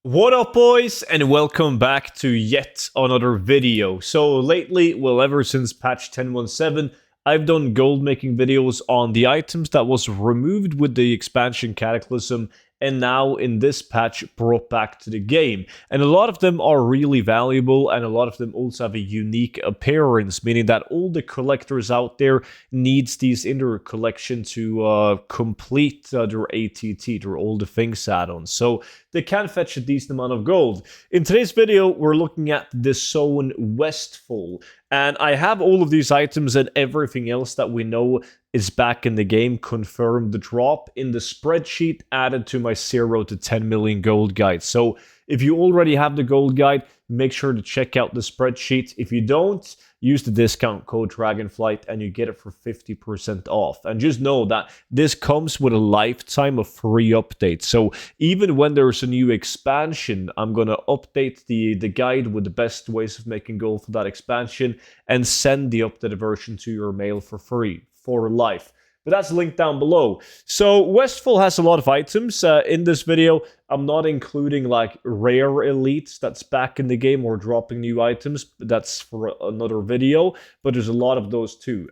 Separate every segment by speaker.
Speaker 1: What up, boys, and welcome back to yet another video. So lately, well, ever since patch 10.17, I've done gold making videos on the items that was removed with the expansion Cataclysm and now in this patch brought back to the game. And a lot of them are really valuable, and a lot of them also have a unique appearance, meaning that all the collectors out there needs these in their collection to complete their ATT, their all the things add-ons. So they can fetch a decent amount of gold. In today's video, we're looking at the Zone Westfall. And I have all of these items and everything else that we know is back in the game confirmed the drop in the spreadsheet added to my 0 to 10 million gold guide. So if you already have the gold guide, make sure to check out the spreadsheet. If you don't, use the discount code Dragonflight and you get it for 50% off. And just know that this comes with a lifetime of free updates. So even when there's a new expansion, I'm going to update the guide with the best ways of making gold for that expansion and send the updated version to your mail for free for life. But that's linked down below. So Westfall has a lot of items. In this video, I'm not including like rare elites that's back in the game or dropping new items. That's for another video. But there's a lot of those too.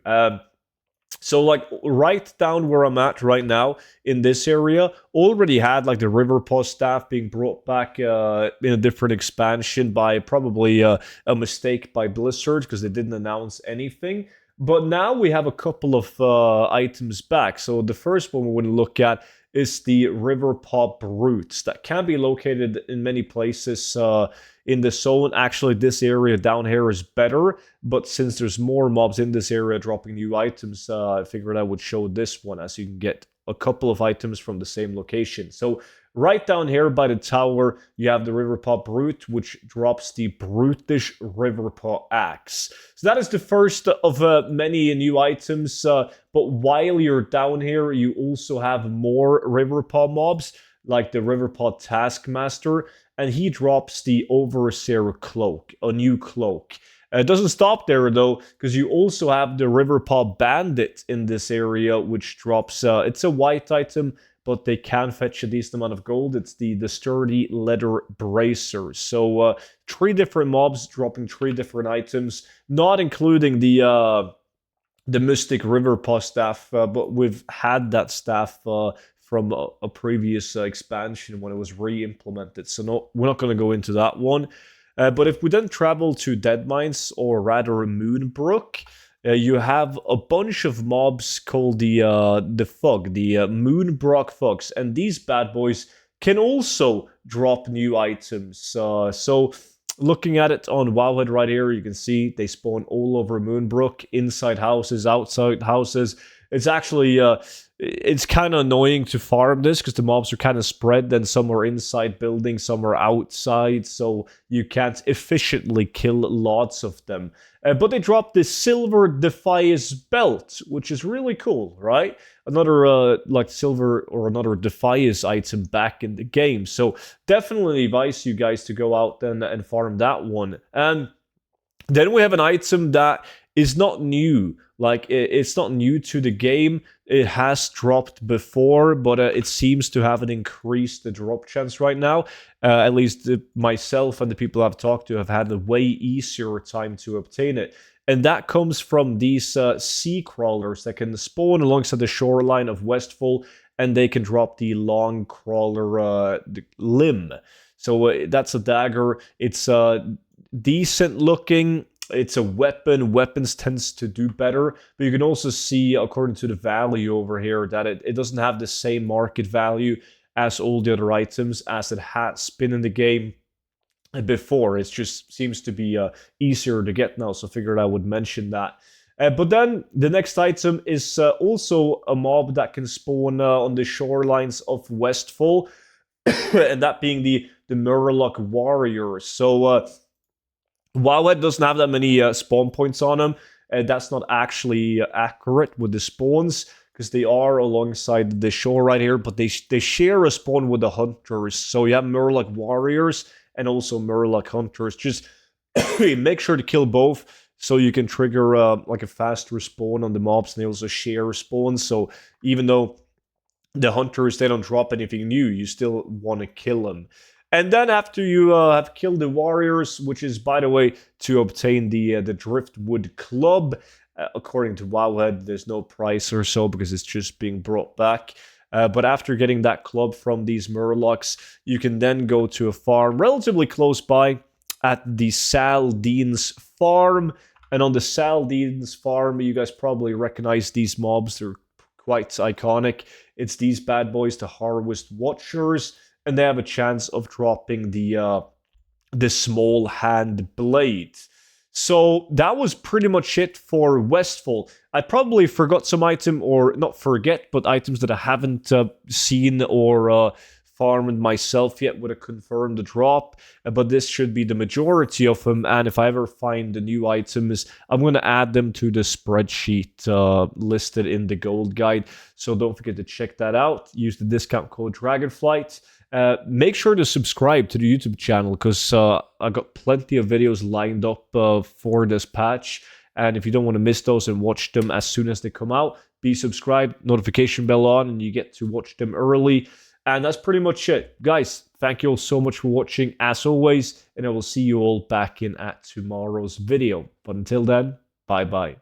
Speaker 1: So like right down where I'm at right now in this area, already had like the River Paw staff being brought back in a different expansion by probably a mistake by Blizzard because they didn't announce anything. But now we have a couple of items back. So the first one we want to look at is the Riverpaw Brutes that can be located in many places in the zone. Actually, this area down here is better, but since there's more mobs in this area dropping new items, I figured I would show this one as you can get a couple of items from the same location. So right down here by the tower, you have the Riverpaw Brute, which drops the Brutish Riverpaw Axe. So that is the first of many new items, but while you're down here, you also have more Riverpaw mobs, like the Riverpaw Taskmaster, and he drops the Overseer Cloak, a new cloak. It doesn't stop there though, because you also have the Riverpaw Bandit in this area, which drops, it's a white item, but they can fetch a decent amount of gold. It's the Sturdy Leather Bracers. So 3 different mobs dropping 3 different items, not including the Mystic Riverpaw staff, but we've had that staff from a previous expansion when it was re-implemented. So no, we're not going to go into that one. But if we then travel to Deadmines, or rather Moonbrook, you have a bunch of mobs called the Fug, the Moonbrook Fugs, and these bad boys can also drop new items. So looking at it on Wowhead right here, you can see they spawn all over Moonbrook, inside houses, outside houses. It's actually it's kind of annoying to farm this because the mobs are kind of spread. Then some are inside buildings, some are outside, so you can't efficiently kill lots of them. But they dropped this Silver Defias belt, which is really cool, right? Another like silver or another Defias item back in the game. So definitely advise you guys to go out and farm that one. And then we have an item that is not new. Like, it's not new to the game. It has dropped before, but it seems to have an increased drop chance right now. At least myself and the people I've talked to have had a way easier time to obtain it. And that comes from these sea crawlers that can spawn alongside the shoreline of Westfall, and they can drop the long crawler limb. So that's a dagger. It's decent looking. It's a weapon. Weapons tends to do better, but you can also see, according to the value over here, that it doesn't have the same market value as all the other items as it has been in the game before. It just seems to be easier to get now, so I figured I would mention that. But then the next item is also a mob that can spawn on the shorelines of Westfall, and that being the Murloc Warriors. So Wowhead doesn't have that many spawn points on them. That's not actually accurate with the spawns, because they are alongside the shore right here, but they share a spawn with the Hunters. So you have Murloc Warriors and also Murloc Hunters. Just make sure to kill both so you can trigger like a faster spawn on the mobs, and they also share spawns. So even though the Hunters, they don't drop anything new, you still want to kill them. And then after you have killed the warriors, which is, by the way, to obtain the driftwood club, according to Wowhead, there's no price or so because it's just being brought back. But after getting that club from these murlocs, you can then go to a farm relatively close by at the Saldeans farm. And on the Saldeans farm, you guys probably recognize these mobs. They're quite iconic. It's these bad boys, the Harvest Watchers, and they have a chance of dropping the small hand blade. So that was pretty much it for Westfall. I probably forgot some item, or not forget, but items that I haven't seen or farmed myself yet would have confirmed the drop, but this should be the majority of them. And if I ever find the new items, I'm going to add them to the spreadsheet listed in the gold guide, so don't forget to check that out. Use the discount code Dragonflight. Make sure to subscribe to the YouTube channel, because I got plenty of videos lined up for this patch, and if you don't want to miss those and watch them as soon as they come out, be subscribed, notification bell on, and you get to watch them early. And that's pretty much it. Guys, thank you all so much for watching, as always, and I will see you all back in at tomorrow's video. But until then, bye-bye.